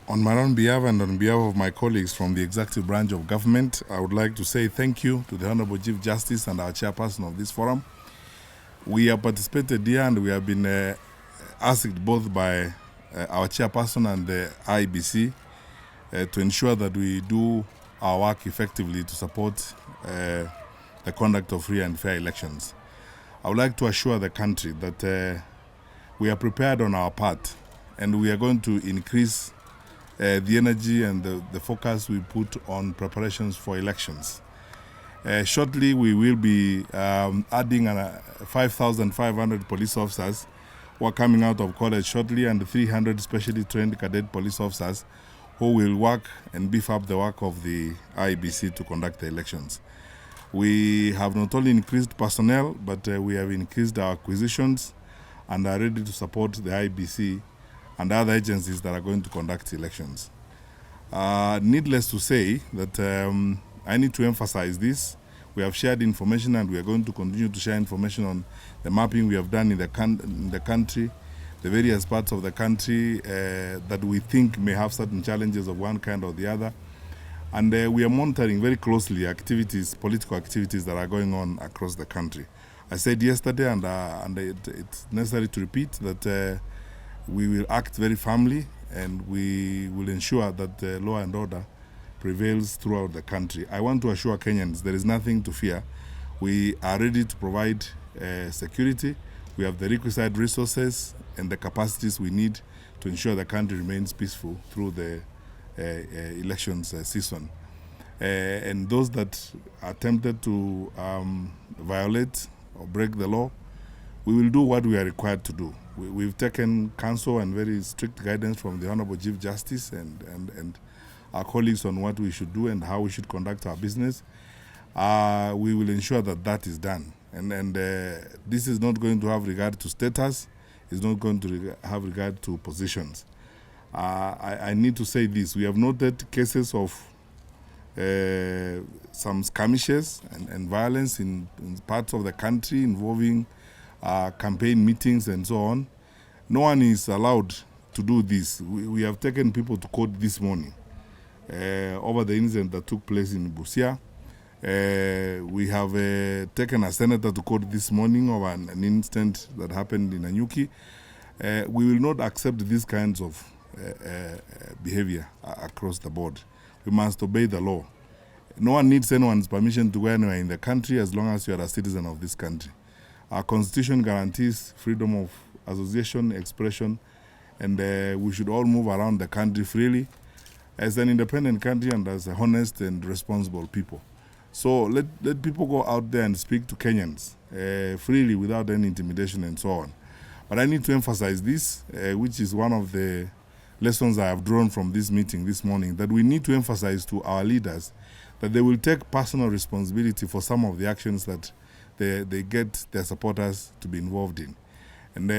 On my own behalf and on behalf of my colleagues from the executive branch of government, I would like to say thank you to the Honorable Chief Justice and our chairperson of this forum. We have participated here and we have been asked both by our chairperson and the IBC to ensure that we do our work effectively to support the conduct of free and fair elections. I would like to assure the country that we are prepared on our part and we are going to increase the energy and the focus we put on preparations for elections. Shortly, we will be adding 5,500 police officers who are coming out of college shortly and 300 specially trained cadet police officers who will work and beef up the work of the IBC to conduct the elections. We have not only increased personnel, but we have increased our acquisitions and are ready to support the IBC and other agencies that are going to conduct elections. Needless to say that I need to emphasize this. We have shared information and we are going to continue to share information on the mapping we have done in the country, the various parts of the country that we think may have certain challenges of one kind or the other. And we are monitoring very closely activities, political activities that are going on across the country. I said yesterday, and it's necessary to repeat, that we will act very firmly and we will ensure that law and order prevails throughout the country. I want to assure Kenyans there is nothing to fear. We are ready to provide security. We have the requisite resources and the capacities we need to ensure the country remains peaceful through the elections season. And those that are tempted to violate or break the law, we will do what we are required to do. We've taken counsel and very strict guidance from the Honorable Chief Justice and our colleagues on what we should do and how we should conduct our business. We will ensure that that is done. And this is not going to have regard to status. It's not going to have regard to positions. I need to say this. We have noted cases of some skirmishes and violence in parts of the country involving campaign meetings and so on. No one is allowed to do this. We have taken people to court this morning over the incident that took place in Busia. We have taken a senator to court this morning over an incident that happened in Anyuki. We will not accept these kinds of behavior across the board. We must obey the law. No one needs anyone's permission to go anywhere in the country as long as you are a citizen of this country. Our constitution guarantees freedom of association, expression, and we should all move around the country freely as an independent country and as a honest and responsible people. So let people go out there and speak to Kenyans freely without any intimidation and so on. But I need to emphasize this, which is one of the lessons I have drawn from this meeting this morning, that we need to emphasize to our leaders that they will take personal responsibility for some of the actions that they get their supporters to be involved in. And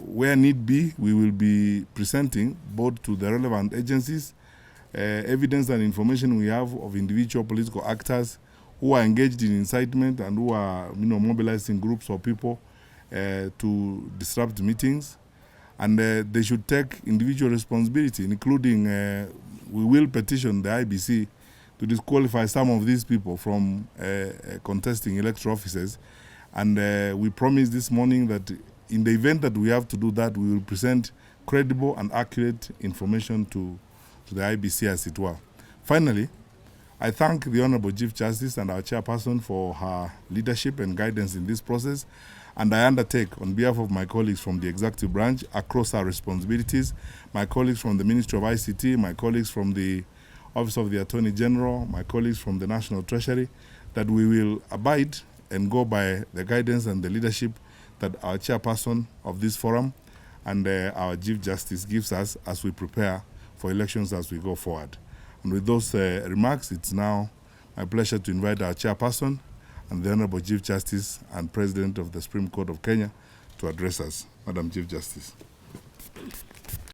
where need be, we will be presenting both to the relevant agencies evidence and information we have of individual political actors who are engaged in incitement and who are mobilizing groups of people to disrupt meetings. And they should take individual responsibility, including we will petition the IBC to disqualify some of these people from contesting electoral offices. And we promise this morning that in the event that we have to do that, we will present credible and accurate information to the IBC, as it were. Finally, I thank the Honorable Chief Justice and our chairperson for her leadership and guidance in this process. And I undertake, on behalf of my colleagues from the executive branch across our responsibilities, my colleagues from the Ministry of ICT, my colleagues from the Office of the Attorney General, my colleagues from the National Treasury, that we will abide and go by the guidance and the leadership that our chairperson of this forum and our Chief Justice gives us as we prepare for elections as we go forward. And with those remarks, it's now my pleasure to invite our chairperson and the Honorable Chief Justice and President of the Supreme Court of Kenya to address us. Madam Chief Justice.